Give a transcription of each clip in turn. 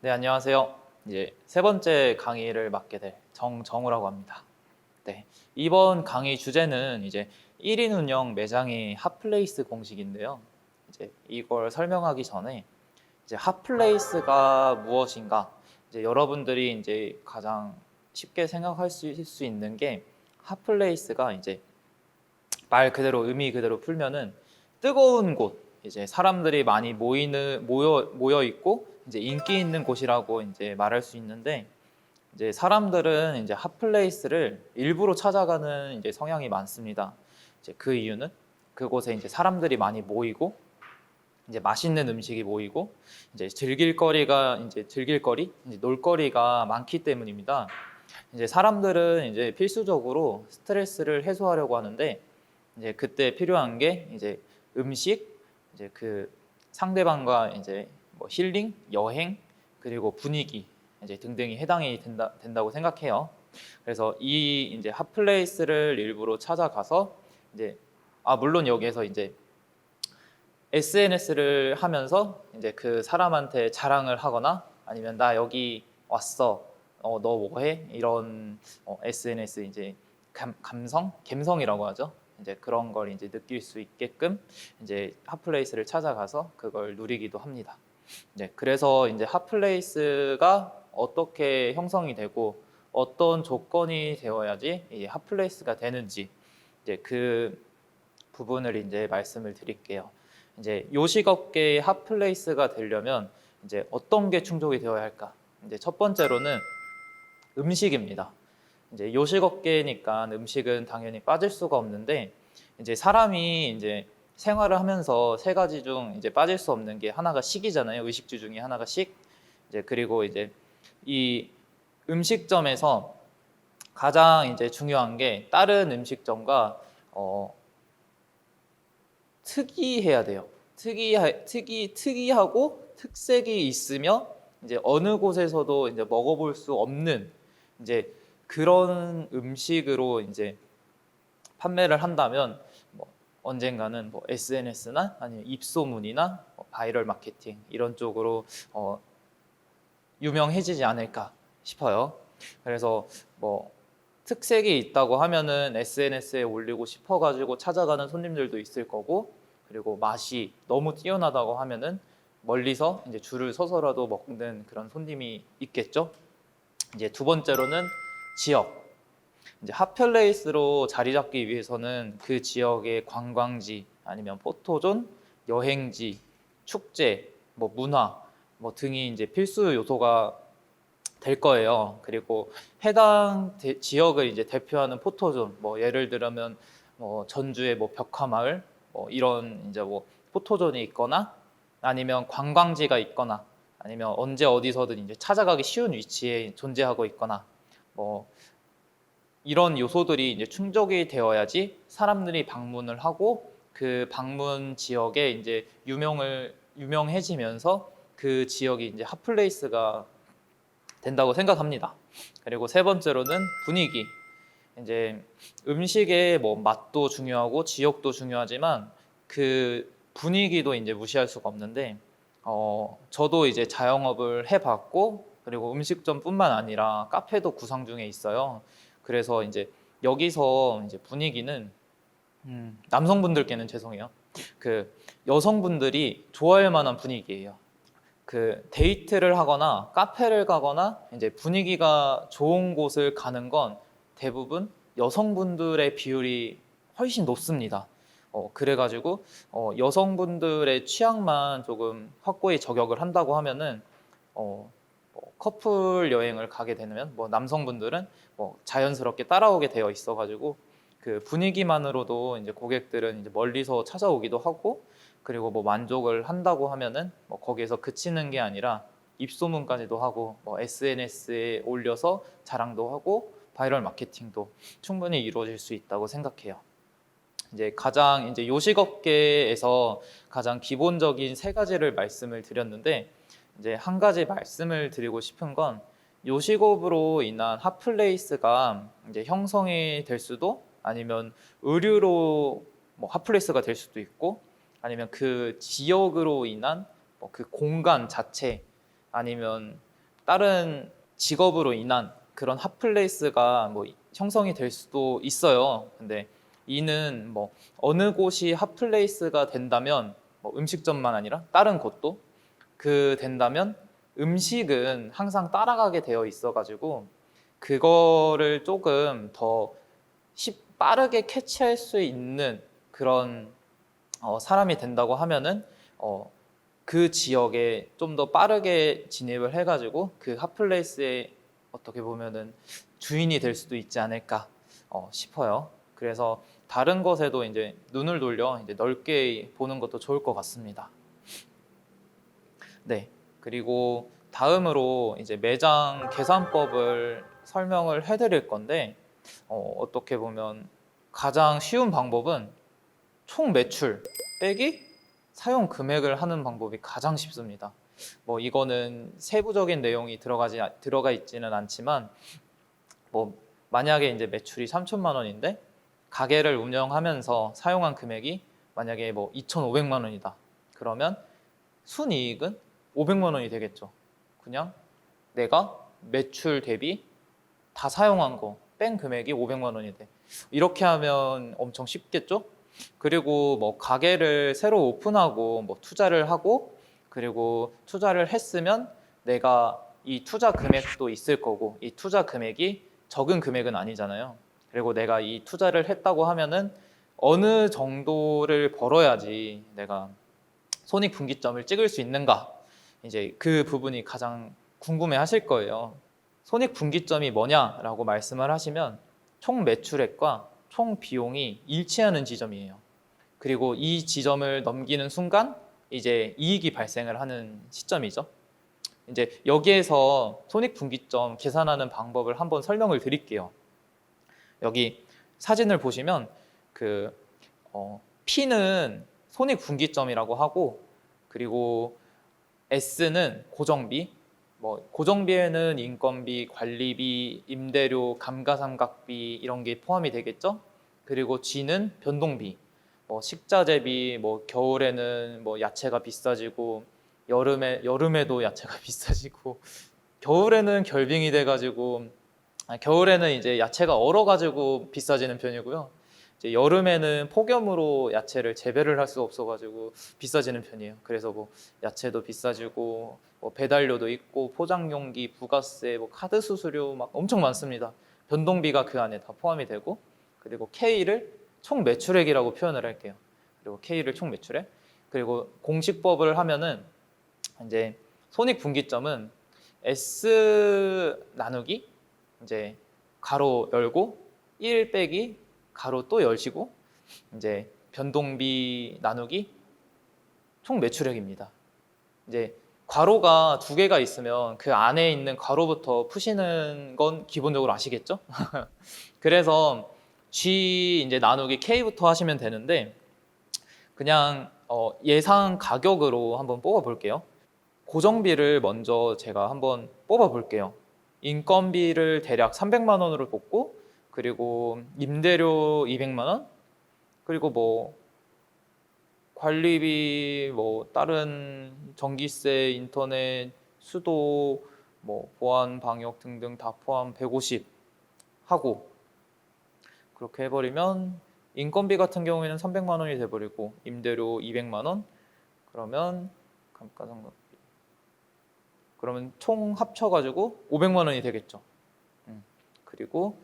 네, 안녕하세요. 이제 세 번째 강의를 맡게 될 정정우라고 합니다. 네, 이번 강의 주제는 이제 1인 운영 매장의 핫플레이스 공식인데요. 이제 이걸 설명하기 전에 이제 핫플레이스가 무엇인가? 이제 여러분들이 이제 가장 쉽게 생각할 수 있는 게 핫플레이스가 이제 말 그대로 의미 그대로 풀면은 뜨거운 곳, 이제 사람들이 많이 모여 있고 이제 인기 있는 곳이라고 이제 말할 수 있는데, 이제 사람들은 이제 핫플레이스를 일부러 찾아가는 이제 성향이 많습니다. 이제 그 이유는 그곳에 이제 사람들이 많이 모이고 이제 맛있는 음식이 모이고 이제 즐길거리, 이제 놀거리가 많기 때문입니다. 이제 사람들은 이제 필수적으로 스트레스를 해소하려고 하는데, 이제 그때 필요한 게 이제 음식, 이제 그 상대방과 이제 뭐 힐링, 여행, 그리고 분위기 이제 등등이 해당이 된다고 생각해요. 그래서 이 이제 핫플레이스를 일부러 찾아가서 이제 물론 여기에서 이제 SNS를 하면서 이제 그 사람한테 자랑을 하거나 아니면 나 여기 왔어, 너 뭐해? 이런 SNS 이제 감성이라고 하죠. 이제 그런 걸 이제 느낄 수 있게끔 이제 핫플레이스를 찾아가서 그걸 누리기도 합니다. 이제 그래서 이제 핫플레이스가 어떻게 형성이 되고 어떤 조건이 되어야지 이 핫플레이스가 되는지 이제 그 부분을 이제 말씀을 드릴게요. 이제 요식업계의 핫플레이스가 되려면 이제 어떤 게 충족이 되어야 할까? 이제 첫 번째로는 음식입니다. 이제 요식업계니까 음식은 당연히 빠질 수가 없는데, 이제 사람이 이제 생활을 하면서 세 가지 중 이제 빠질 수 없는 게 하나가 식이잖아요. 의식주 중에 하나가 식. 이제 그리고 이제 이 음식점에서 가장 이제 중요한 게 다른 음식점과 특이해야 돼요. 특이하고 특색이 있으며 이제 어느 곳에서도 이제 먹어볼 수 없는 이제 그런 음식으로 이제 판매를 한다면 뭐 언젠가는 뭐 SNS나 아니면 입소문이나 뭐 바이럴 마케팅 이런 쪽으로 유명해지지 않을까 싶어요. 그래서 뭐 특색이 있다고 하면은 SNS에 올리고 싶어가지고 찾아가는 손님들도 있을 거고, 그리고 맛이 너무 뛰어나다고 하면은 멀리서 이제 줄을 서서라도 먹는 그런 손님이 있겠죠. 이제 두 번째로는 지역. 이제 핫플레이스로 자리 잡기 위해서는 그 지역의 관광지 아니면 포토존, 여행지, 축제, 뭐 문화 뭐 등이 이제 필수 요소가 될 거예요. 그리고 해당 지역을 이제 대표하는 포토존, 뭐 예를 들면 뭐 전주의 뭐 벽화마을, 뭐 이런 이제 뭐 포토존이 있거나 아니면 관광지가 있거나 아니면 언제 어디서든 이제 찾아가기 쉬운 위치에 존재하고 있거나 뭐 이런 요소들이 이제 충족이 되어야지 사람들이 방문을 하고 그 방문 지역에 이제 유명해지면서 그 지역이 이제 핫플레이스가 된다고 생각합니다. 그리고 세 번째로는 분위기. 이제 음식의 뭐 맛도 중요하고 지역도 중요하지만 그 분위기도 이제 무시할 수가 없는데, 저도 이제 자영업을 해봤고 그리고 음식점뿐만 아니라 카페도 구상 중에 있어요. 그래서 이제 여기서 이제 분위기는 남성분들께는 죄송해요. 그 여성분들이 좋아할 만한 분위기예요. 그 데이트를 하거나 카페를 가거나 이제 분위기가 좋은 곳을 가는 건 대부분 여성분들의 비율이 훨씬 높습니다. 그래가지고 여성분들의 취향만 조금 확고히 저격을 한다고 하면은 뭐 커플 여행을 가게 되면 뭐 남성분들은 뭐 자연스럽게 따라오게 되어 있어가지고 그 분위기만으로도 이제 고객들은 이제 멀리서 찾아오기도 하고, 그리고 뭐 만족을 한다고 하면은 뭐 거기에서 그치는 게 아니라 입소문까지도 하고 뭐 SNS에 올려서 자랑도 하고 바이럴 마케팅도 충분히 이루어질 수 있다고 생각해요. 이제 가장 이제 요식업계에서 가장 기본적인 세 가지를 말씀을 드렸는데, 이제 한 가지 말씀을 드리고 싶은 건 요식업으로 인한 핫플레이스가 이제 형성이 될 수도 아니면 의류로 뭐 핫플레이스가 될 수도 있고, 아니면 그 지역으로 인한 뭐그 공간 자체 아니면 다른 직업으로 인한 그런 핫플레이스가 뭐 형성이 될 수도 있어요. 근데 이는 뭐 어느 곳이 핫플레이스가 된다면 뭐 음식점만 아니라 다른 곳도 그 된다면 음식은 항상 따라가게 되어 있어가지고 그거를 조금 더 빠르게 캐치할 수 있는 그런 사람이 된다고 하면은 그 지역에 좀 더 빠르게 진입을 해가지고 그 핫플레이스에 어떻게 보면은 주인이 될 수도 있지 않을까 싶어요. 그래서 다른 것에도 이제 눈을 돌려 이제 넓게 보는 것도 좋을 것 같습니다. 네. 그리고 다음으로 이제 매장 계산법을 설명을 해드릴 건데 어떻게 보면 가장 쉬운 방법은 총 매출 빼기 사용 금액을 하는 방법이 가장 쉽습니다. 뭐 이거는 세부적인 내용이 들어가 있지는 않지만 뭐 만약에 이제 매출이 3천만 원인데 가게를 운영하면서 사용한 금액이 만약에 뭐 2,500만 원이다. 그러면 순이익은 500만 원이 되겠죠. 그냥 내가 매출 대비 다 사용한 거 뺀 금액이 500만 원이 돼. 이렇게 하면 엄청 쉽겠죠? 그리고 뭐 가게를 새로 오픈하고 뭐 투자를 하고 그리고 투자를 했으면 내가 이 투자 금액도 있을 거고 이 투자 금액이 적은 금액은 아니잖아요. 그리고 내가 이 투자를 했다고 하면은 어느 정도를 벌어야지 내가 손익분기점을 찍을 수 있는가? 이제 그 부분이 가장 궁금해 하실 거예요. 손익분기점이 뭐냐라고 말씀을 하시면 총 매출액과 총 비용이 일치하는 지점이에요. 그리고 이 지점을 넘기는 순간 이제 이익이 발생을 하는 시점이죠. 이제 여기에서 손익분기점 계산하는 방법을 한번 설명을 드릴게요. 여기 사진을 보시면 그 P는 손익분기점이라고 하고 그리고 S는 고정비, 뭐 고정비에는 인건비, 관리비, 임대료, 감가상각비 이런 게 포함이 되겠죠. 그리고 G는 변동비, 뭐 식자재비, 뭐 겨울에는 뭐 야채가 비싸지고 여름에도 야채가 비싸지고 겨울에는 결빙이 돼가지고 겨울에는 이제 야채가 얼어가지고 비싸지는 편이고요. 이제 여름에는 폭염으로 야채를 재배를 할 수 없어가지고 비싸지는 편이에요. 그래서 뭐 야채도 비싸지고 뭐 배달료도 있고 포장용기, 부가세, 뭐 카드 수수료 막 엄청 많습니다. 변동비가 그 안에 다 포함이 되고 그리고 K를 총 매출액이라고 표현을 할게요. 그리고 K를 총 매출액 그리고 공식법을 하면은 이제 손익분기점은 S 나누기 이제 가로 열고 1 빼기 가로 또 열시고 이제 변동비 나누기 총 매출액입니다. 이제 괄호가 두 개가 있으면 그 안에 있는 괄호부터 푸시는 건 기본적으로 아시겠죠? 그래서 G 이제 나누기 K부터 하시면 되는데 그냥 예상 가격으로 한번 뽑아 볼게요. 고정비를 먼저 제가 한번 뽑아 볼게요. 인건비를 대략 300만 원으로 뽑고 그리고 임대료 200만 원 그리고 뭐 관리비 뭐 다른 전기세, 인터넷, 수도, 뭐 보안, 방역 등등 다 포함 150 하고 그렇게 해버리면 인건비 같은 경우에는 300만 원이 돼버리고 임대료 200만 원 그러면 감가상각비 그러면 총 합쳐가지고 500만 원이 되겠죠. 그리고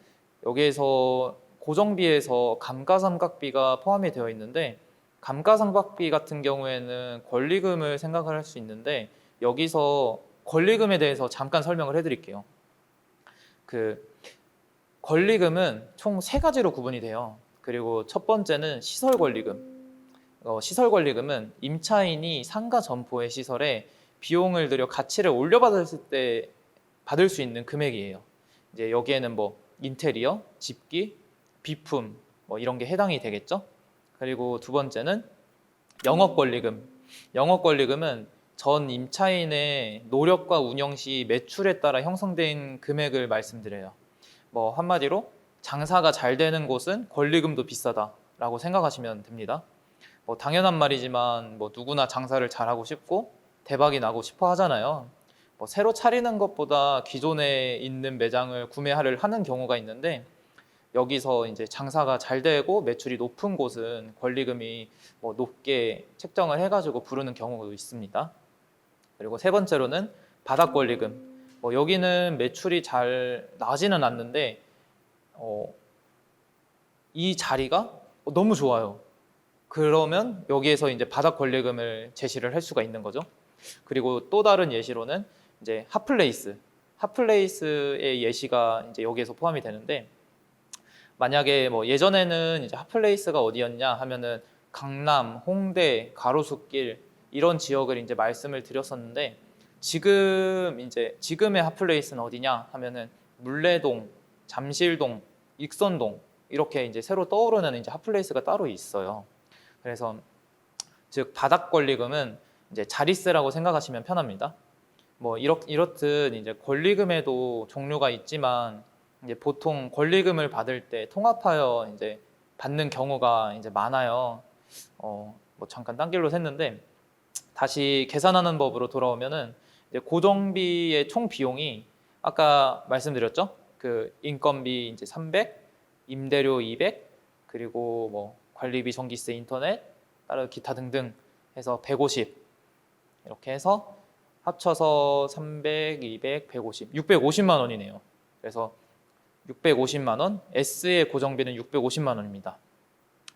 여기에서 고정비에서 감가상각비가 포함이 되어 있는데 감가상각비 같은 경우에는 권리금을 생각을 할 수 있는데 여기서 권리금에 대해서 잠깐 설명을 해드릴게요. 그 권리금은 총 세 가지로 구분이 돼요. 그리고 첫 번째는 시설권리금. 시설권리금은 임차인이 상가 점포의 시설에 비용을 들여 가치를 올려받았을 때 받을 수 있는 금액이에요. 이제 여기에는 뭐 인테리어, 집기, 비품 뭐 이런 게 해당이 되겠죠. 그리고 두 번째는 영업권리금. 영업권리금은 전 임차인의 노력과 운영 시 매출에 따라 형성된 금액을 말씀드려요. 뭐 한마디로 장사가 잘 되는 곳은 권리금도 비싸다라고 생각하시면 됩니다. 뭐 당연한 말이지만 뭐 누구나 장사를 잘하고 싶고 대박이 나고 싶어 하잖아요. 뭐 새로 차리는 것보다 기존에 있는 매장을 구매를 하는 경우가 있는데, 여기서 이제 장사가 잘 되고 매출이 높은 곳은 권리금이 뭐 높게 책정을 해가지고 부르는 경우도 있습니다. 그리고 세 번째로는 바닥 권리금. 뭐 여기는 매출이 잘 나지는 않는데 이 자리가 너무 좋아요. 그러면 여기에서 이제 바닥 권리금을 제시를 할 수가 있는 거죠. 그리고 또 다른 예시로는 이제 핫플레이스의 예시가 이제 여기에서 포함이 되는데, 만약에 뭐 예전에는 이제 핫플레이스가 어디였냐 하면은 강남, 홍대, 가로수길 이런 지역을 이제 말씀을 드렸었는데, 지금의 핫플레이스는 어디냐 하면은 물레동, 잠실동, 익선동 이렇게 이제 새로 떠오르는 이제 핫플레이스가 따로 있어요. 그래서 즉 바닥 권리금은 이제 자릿세라고 생각하시면 편합니다. 뭐 이렇듯 이제 권리금에도 종류가 있지만, 이제 보통 권리금을 받을 때 통합하여 이제 받는 경우가 이제 많아요. 뭐 잠깐 딴 길로 샜는데, 다시 계산하는 법으로 돌아오면은 이제 고정비의 총 비용이 아까 말씀드렸죠? 그 인건비 이제 300, 임대료 200, 그리고 뭐 관리비, 전기세, 인터넷, 다른 기타 등등 해서 150, 이렇게 해서 합쳐서 300, 200, 150, 650만 원이네요. 그래서 650만 원, S의 고정비는 650만 원입니다.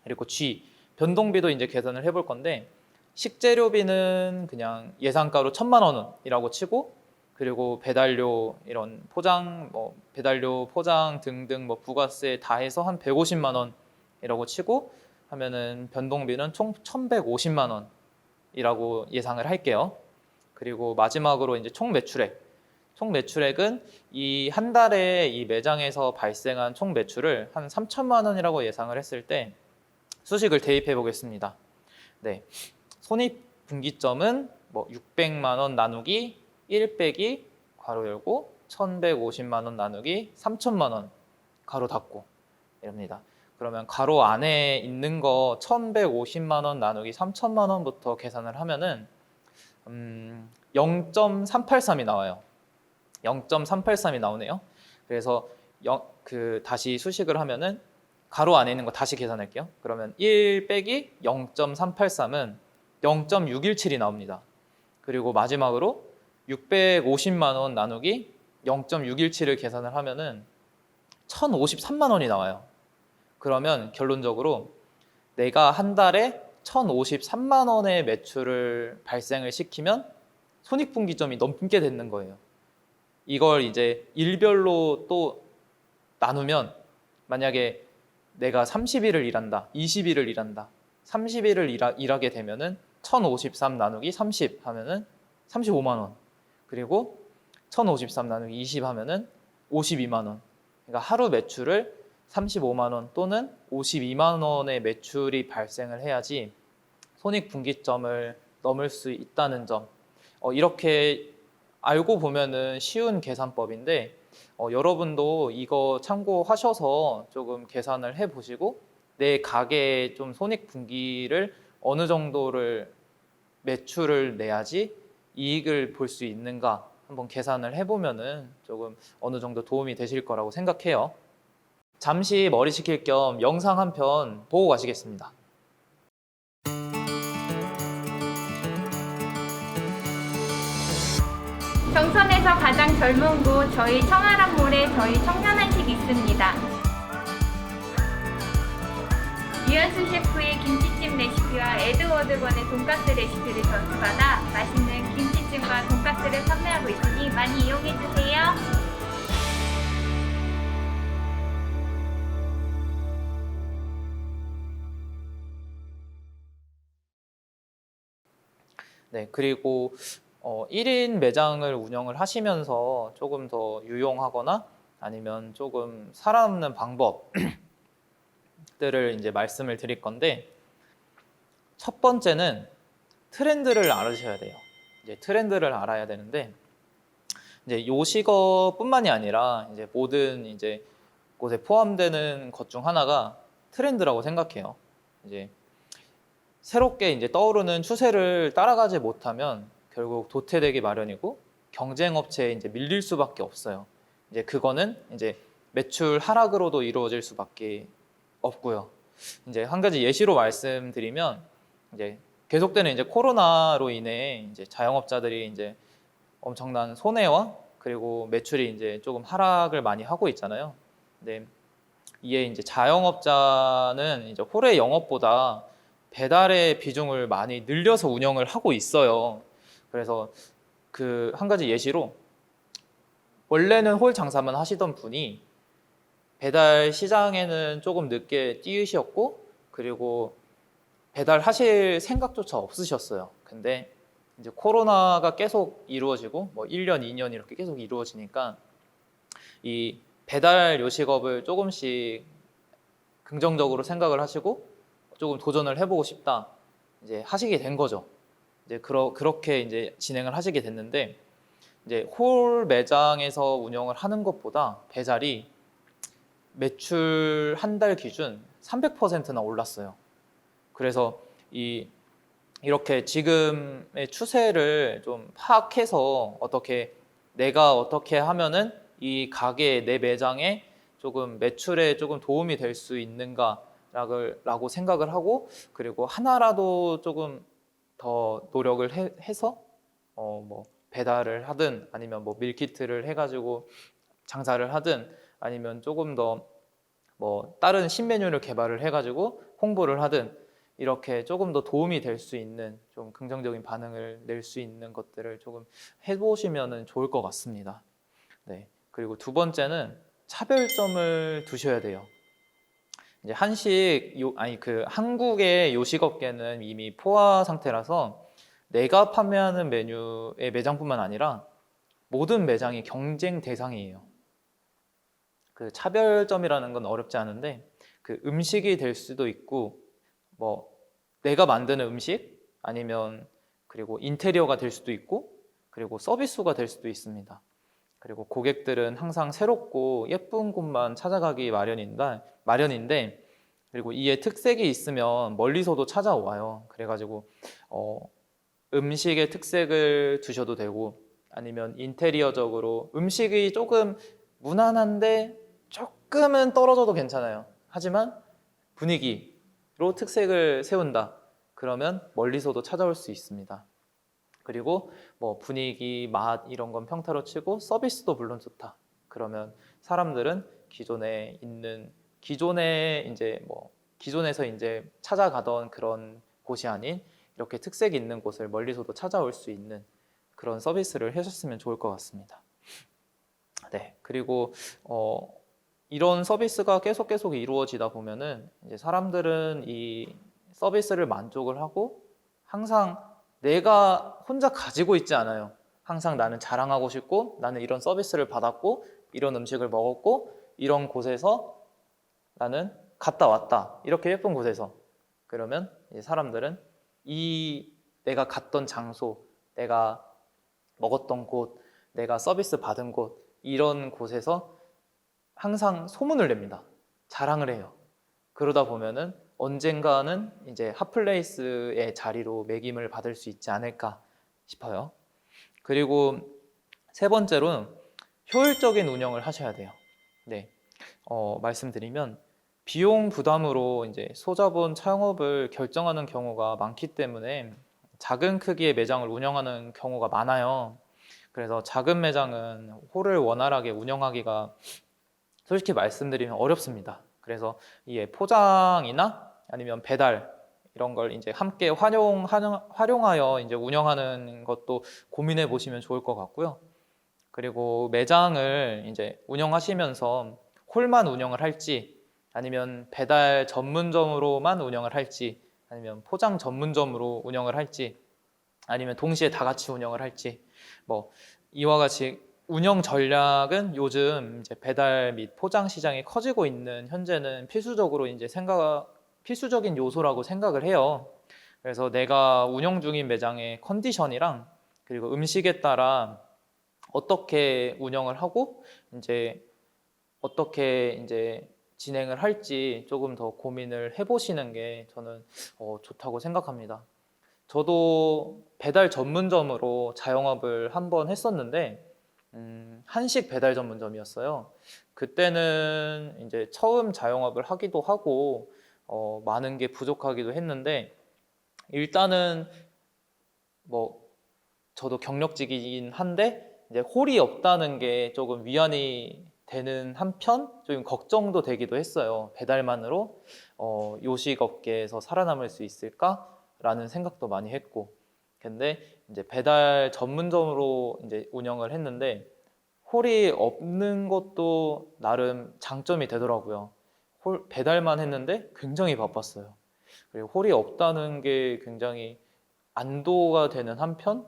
그리고 G, 변동비도 이제 계산을 해볼 건데, 식재료비는 그냥 예상가로 1,000만 원이라고 치고, 그리고 배달료, 이런 포장, 뭐 배달료, 포장 등등 뭐 부가세 다 해서 한 150만 원이라고 치고 하면은 변동비는 총 1,150만 원이라고 예상을 할게요. 그리고 마지막으로 이제 총 매출액은 이 한 달에 이 매장에서 발생한 총 매출을 한 3천만 원이라고 예상을 했을 때 수식을 대입해 보겠습니다. 네, 손익분기점은 뭐 600만 원 나누기 1 빼기 괄호 열고 1,150만 원 나누기 3천만 원 괄호 닫고 이럽니다. 그러면 괄호 안에 있는 거 1,150만 원 나누기 3천만 원부터 계산을 하면은 0.383이 나와요. 0.383이 나오네요. 그래서 다시 수식을 하면은 가로 안에 있는 거 다시 계산할게요. 그러면 1 빼기 0.383은 0.617이 나옵니다. 그리고 마지막으로 650만 원 나누기 0.617을 계산을 하면은 1,053만 원이 나와요. 그러면 결론적으로 내가 한 달에 1,053만 원의 매출을 발생을 시키면 손익분기점이 넘게 되는 거예요. 이걸 이제 일별로 또 나누면, 만약에 내가 30일을 일한다, 20일을 일한다, 30일을 일하게 되면은 1,053 나누기 30 하면은 35만 원, 그리고 1,053 나누기 20 하면은 52만 원. 그러니까 하루 매출을 35만 원 또는 52만 원의 매출이 발생을 해야지 손익분기점을 넘을 수 있다는 점. 이렇게 알고 보면은 쉬운 계산법인데, 여러분도 이거 참고하셔서 조금 계산을 해보시고 내 가게의 좀 손익분기를 어느 정도를 매출을 내야지 이익을 볼 수 있는가 한번 계산을 해보면은 조금 어느 정도 도움이 되실 거라고 생각해요. 잠시 머리 식힐 겸 영상 한 편 보고 가시겠습니다. 정선에서 가장 젊은 곳 저희 청아람몰에 저희 청년한식 있습니다. 유현수 셰프의 김치찜 레시피와 에드워드건의 돈가스 레시피를 전수받아 맛있는 김치찜과 돈가스를 판매하고 있으니 많이 이용해주세요. 네, 그리고 1인 매장을 운영을 하시면서 조금 더 유용하거나 아니면 조금 살아남는 방법들을 이제 말씀을 드릴 건데, 첫 번째는 트렌드를 알아주셔야 돼요. 이제 트렌드를 알아야 되는데, 이제 요식업뿐만이 아니라 이제 모든 이제 곳에 포함되는 것 중 하나가 트렌드라고 생각해요. 이제 새롭게 이제 떠오르는 추세를 따라가지 못하면 결국 도태되기 마련이고, 경쟁 업체에 이제 밀릴 수밖에 없어요. 이제 그거는 이제 매출 하락으로도 이루어질 수밖에 없고요. 이제 한 가지 예시로 말씀드리면 이제 계속되는 이제 코로나로 인해 이제 자영업자들이 이제 엄청난 손해와 그리고 매출이 이제 조금 하락을 많이 하고 있잖아요. 근데 이에 이제 자영업자는 이제 홀의 영업보다 배달의 비중을 많이 늘려서 운영을 하고 있어요. 그래서 그 한 가지 예시로 원래는 홀 장사만 하시던 분이 배달 시장에는 조금 늦게 뛰으셨고 그리고 배달하실 생각조차 없으셨어요. 근데 이제 코로나가 계속 이루어지고 뭐 1년, 2년 이렇게 계속 이루어지니까 이 배달 요식업을 조금씩 긍정적으로 생각을 하시고 조금 도전을 해보고 싶다 이제 하시게 된 거죠. 이제 그렇게 이제 진행을 하시게 됐는데 이제 홀 매장에서 운영을 하는 것보다 배달이 매출 한 달 기준 300%나 올랐어요. 그래서 이렇게 지금의 추세를 좀 파악해서 내가 어떻게 하면은 이 가게 내 매장에 조금 매출에 조금 도움이 될 수 있는가라고 생각을 하고 그리고 하나라도 조금 더 노력을 해서 뭐 배달을 하든 아니면 뭐 밀키트를 해가지고 장사를 하든 아니면 조금 더 뭐 다른 신메뉴를 개발을 해가지고 홍보를 하든 이렇게 조금 더 도움이 될 수 있는 좀 긍정적인 반응을 낼 수 있는 것들을 조금 해보시면 좋을 것 같습니다. 네. 그리고 두 번째는 차별점을 두셔야 돼요. 이제 한국의 요식업계는 이미 포화 상태라서 내가 판매하는 메뉴의 매장뿐만 아니라 모든 매장이 경쟁 대상이에요. 그 차별점이라는 건 어렵지 않은데 그 음식이 될 수도 있고 뭐 내가 만드는 음식 아니면 그리고 인테리어가 될 수도 있고 그리고 서비스가 될 수도 있습니다. 그리고 고객들은 항상 새롭고 예쁜 곳만 찾아가기 마련인데 그리고 이에 특색이 있으면 멀리서도 찾아와요. 그래가지고 음식의 특색을 두셔도 되고 아니면 인테리어적으로 음식이 조금 무난한데 조금은 떨어져도 괜찮아요. 하지만 분위기로 특색을 세운다. 그러면 멀리서도 찾아올 수 있습니다. 그리고 뭐 분위기, 맛 이런 건 평타로 치고 서비스도 물론 좋다. 그러면 사람들은 기존에서 이제 찾아가던 그런 곳이 아닌 이렇게 특색이 있는 곳을 멀리서도 찾아올 수 있는 그런 서비스를 해줬으면 좋을 것 같습니다. 네, 그리고 이런 서비스가 계속 이루어지다 보면은 이제 사람들은 이 서비스를 만족을 하고 항상 내가 혼자 가지고 있지 않아요. 항상 나는 자랑하고 싶고 나는 이런 서비스를 받았고 이런 음식을 먹었고 이런 곳에서 나는 갔다 왔다. 이렇게 예쁜 곳에서. 그러면 이제 사람들은 내가 갔던 장소, 내가 먹었던 곳, 내가 서비스 받은 곳 이런 곳에서 항상 소문을 냅니다. 자랑을 해요. 그러다 보면은 언젠가는 이제 핫플레이스의 자리로 매김을 받을 수 있지 않을까 싶어요. 그리고 세 번째로는 효율적인 운영을 하셔야 돼요. 네, 말씀드리면 비용 부담으로 이제 소자본 창업을 결정하는 경우가 많기 때문에 작은 크기의 매장을 운영하는 경우가 많아요. 그래서 작은 매장은 홀을 원활하게 운영하기가 솔직히 말씀드리면 어렵습니다. 그래서 이 포장이나 아니면 배달 이런 걸 이제 함께 활용하여 이제 운영하는 것도 고민해 보시면 좋을 것 같고요. 그리고 매장을 이제 운영하시면서 홀만 운영을 할지 아니면 배달 전문점으로만 운영을 할지 아니면 포장 전문점으로 운영을 할지 아니면 동시에 다 같이 운영을 할지 뭐 이와 같이 운영 전략은 요즘 이제 배달 및 포장 시장이 커지고 있는 현재는 필수적인 요소라고 생각을 해요. 그래서 내가 운영 중인 매장의 컨디션이랑 그리고 음식에 따라 어떻게 운영을 하고 어떻게 진행을 할지 조금 더 고민을 해보시는 게 저는 좋다고 생각합니다. 저도 배달 전문점으로 자영업을 한번 했었는데 한식 배달 전문점이었어요. 그때는 이제 처음 자영업을 하기도 하고 많은 게 부족하기도 했는데 일단은 뭐 저도 경력직이긴 한데 이제 홀이 없다는 게 조금 위안이 되는 한편 좀 걱정도 되기도 했어요. 배달만으로 요식업계에서 살아남을 수 있을까라는 생각도 많이 했고, 근데 이제 배달 전문점으로 이제 운영을 했는데 홀이 없는 것도 나름 장점이 되더라고요. 배달만 했는데 굉장히 바빴어요. 그리고 홀이 없다는 게 굉장히 안도가 되는 한편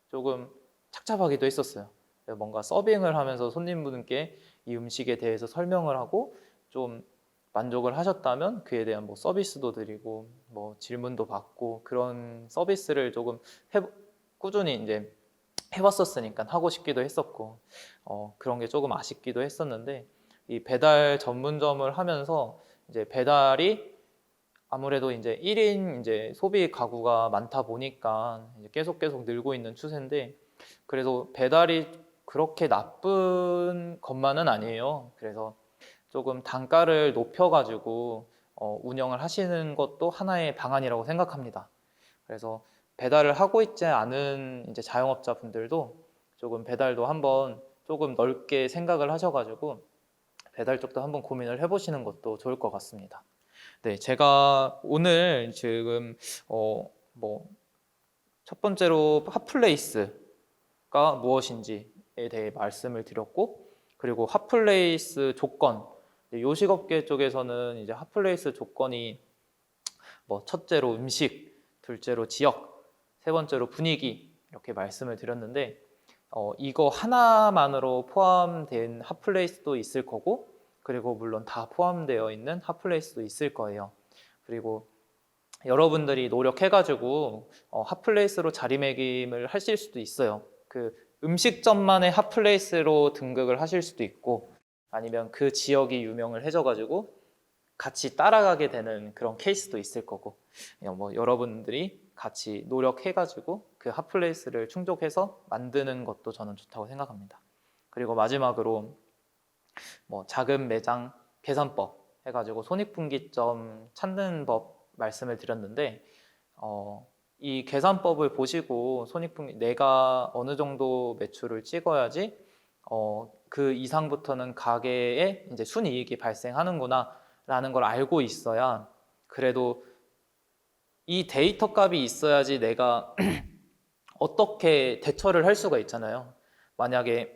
조금 착잡하기도 했었어요. 뭔가 서빙을 하면서 손님분께 이 음식에 대해서 설명을 하고 좀 만족을 하셨다면 그에 대한 뭐 서비스도 드리고 뭐 질문도 받고 그런 서비스를 조금 꾸준히 이제 해왔었으니까 하고 싶기도 했었고 그런 게 조금 아쉽기도 했었는데 이 배달 전문점을 하면서 이제 배달이 아무래도 이제 1인 이제 소비 가구가 많다 보니까 이제 계속 늘고 있는 추세인데 그래도 배달이 그렇게 나쁜 것만은 아니에요. 그래서 조금 단가를 높여가지고 운영을 하시는 것도 하나의 방안이라고 생각합니다. 그래서 배달을 하고 있지 않은 이제 자영업자분들도 조금 배달도 한번 조금 넓게 생각을 하셔가지고 배달 쪽도 한번 고민을 해보시는 것도 좋을 것 같습니다. 네, 제가 오늘 지금 뭐 첫 번째로 핫플레이스가 무엇인지에 대해 말씀을 드렸고, 그리고 핫플레이스 조건, 요식업계 쪽에서는 이제 핫플레이스 조건이 뭐 첫째로 음식, 둘째로 지역, 세 번째로 분위기 이렇게 말씀을 드렸는데 이거 하나만으로 포함된 핫플레이스도 있을 거고 그리고 물론 다 포함되어 있는 핫플레이스도 있을 거예요. 그리고 여러분들이 노력해가지고 핫플레이스로 자리매김을 하실 수도 있어요. 그 음식점만의 핫플레이스로 등극을 하실 수도 있고 아니면 그 지역이 유명을 해져가지고 같이 따라가게 되는 그런 케이스도 있을 거고 그냥 뭐 여러분들이 같이 노력해가지고 그 핫플레이스를 충족해서 만드는 것도 저는 좋다고 생각합니다. 그리고 마지막으로 뭐 작은 매장 계산법 해가지고 손익분기점 찾는 법 말씀을 드렸는데 이 계산법을 보시고 손익분기 내가 어느 정도 매출을 찍어야지 그 이상부터는 가게에 이제 순이익이 발생하는구나 라는 걸 알고 있어야 그래도 이 데이터 값이 있어야지 내가 어떻게 대처를 할 수가 있잖아요. 만약에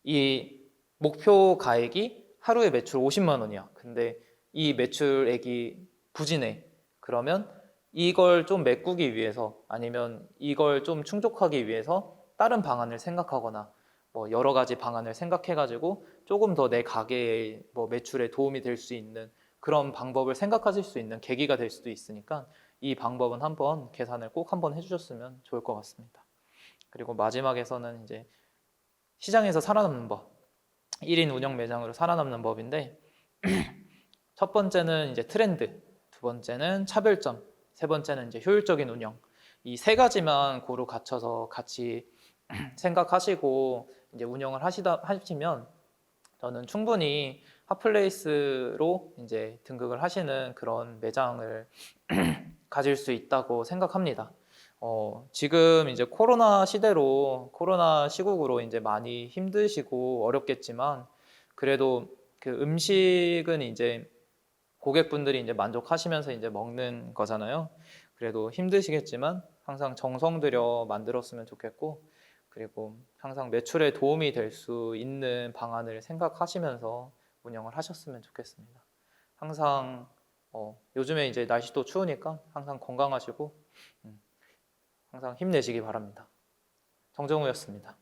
이 목표 가액이 하루에 매출 50만 원이야. 근데 이 매출액이 부진해. 그러면 이걸 좀 메꾸기 위해서 아니면 이걸 좀 충족하기 위해서 다른 방안을 생각하거나 뭐 여러 가지 방안을 생각해가지고 조금 더 내 가게의 뭐 매출에 도움이 될 수 있는 그런 방법을 생각하실 수 있는 계기가 될 수도 있으니까 이 방법은 한번 계산을 꼭 한번 해주셨으면 좋을 것 같습니다. 그리고 마지막에서는 이제 시장에서 살아남는 법, 1인 운영 매장으로 살아남는 법인데 첫 번째는 이제 트렌드, 두 번째는 차별점, 세 번째는 이제 효율적인 운영. 이 세 가지만 고루 갖춰서 같이 생각하시고 이제 운영을 하시면 저는 충분히 핫플레이스로 이제 등극을 하시는 그런 매장을 가질 수 있다고 생각합니다. 지금 이제 코로나 시국으로 이제 많이 힘드시고 어렵겠지만 그래도 그 음식은 이제 고객분들이 이제 만족하시면서 이제 먹는 거잖아요. 그래도 힘드시겠지만 항상 정성 들여 만들었으면 좋겠고 그리고 항상 매출에 도움이 될 수 있는 방안을 생각하시면서 운영을 하셨으면 좋겠습니다. 항상 요즘에 이제 날씨도 추우니까 항상 건강하시고 항상 힘내시기 바랍니다. 정정우였습니다.